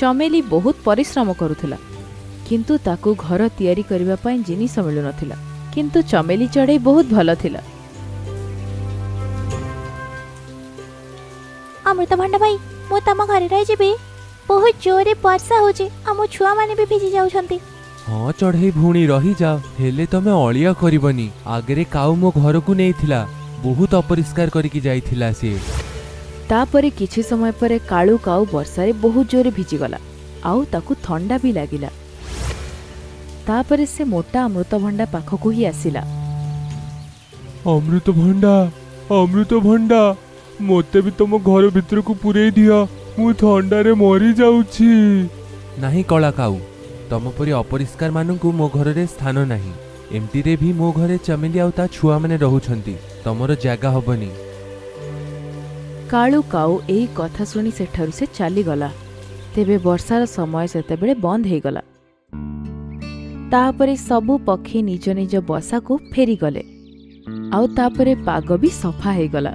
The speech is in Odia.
ଚମେଲି ବହୁତ ପରିଶ୍ରମ କରୁଥିଲା, କିନ୍ତୁ ତାକୁ ଘର ତିଆରି କରିବା ପାଇଁ ଜିନିଷ ମିଳୁନଥିଲା। କିନ୍ତୁ ଚମେଲି ଚଢ଼େଇ ବହୁତ ଭଲ ଥିଲା। ଅମୃତଭଣ୍ଡା ଭାଇ, ମୁଁ ତମ ଘରେ ରହିଯିବି। ବହୁତ ଜୋରରେ ବର୍ଷା ହଉଛି, ଆମ ଛୁଆମାନେ ବି ଭିଜି ଯାଉଛନ୍ତି। ହଁ ଚଢ଼େଇ ଭଉଣୀ ରହିଯାଅ, ହେଲେ ତମେ ଅଳିଆ କରିବନି। ଆଗରେ କାଉ ମୋ ଘରକୁ ନେଇଥିଲା, ବହୁତ ଅପରିଷ୍କାର କରିକି ଯାଇଥିଲା ସିଏ। ତାପରେ କିଛି ସମୟ ପରେ କାଳୁ କାଉ ବର୍ଷାରେ ବହୁତ ଜୋରେ ଭିଜିଗଲା, ଆଉ ତାକୁ ଥଣ୍ଡା ବି ଲାଗିଲା। ତାପରେ ସେ ମୋଟା ଅମୃତଭଣ୍ଡା ପାଖକୁ ହିଁ ଆସିଲା। ଅମୃତଭଣ୍ଡା, ଅମୃତଭଣ୍ଡା, ମୋତେ ବି ତମ ଘର ଭିତରକୁ ପୁରେଇ ଦିଅ, ମୁଁ ଥଣ୍ଡାରେ ମରି ଯାଉଛି। ନାହିଁ କଳା କାଉ, ତମ ପରି ଅପରିଷ୍କାର ମାନଙ୍କୁ ମୋ ଘରରେ ସ୍ଥାନ ନାହିଁ। ଏମିତିରେ ବି ମୋ ଘରେ ଚମେଲି ଆଉ ତା ଛୁଆମାନେ ରହୁଛନ୍ତି, ତମର ଜାଗା ହବନି। କାଳୁ କାଉ ଏହି କଥା ଶୁଣି ସେଠାରୁ ସେ ଚାଲିଗଲା। ତେବେ ବର୍ଷାର ସମୟ ସେତେବେଳେ ବନ୍ଦ ହେଇଗଲା। ତାପରେ ସବୁ ପକ୍ଷୀ ନିଜ ନିଜ ବସାକୁ ଫେରିଗଲେ, ଆଉ ତାପରେ ପାଗ ବି ସଫା ହେଇଗଲା।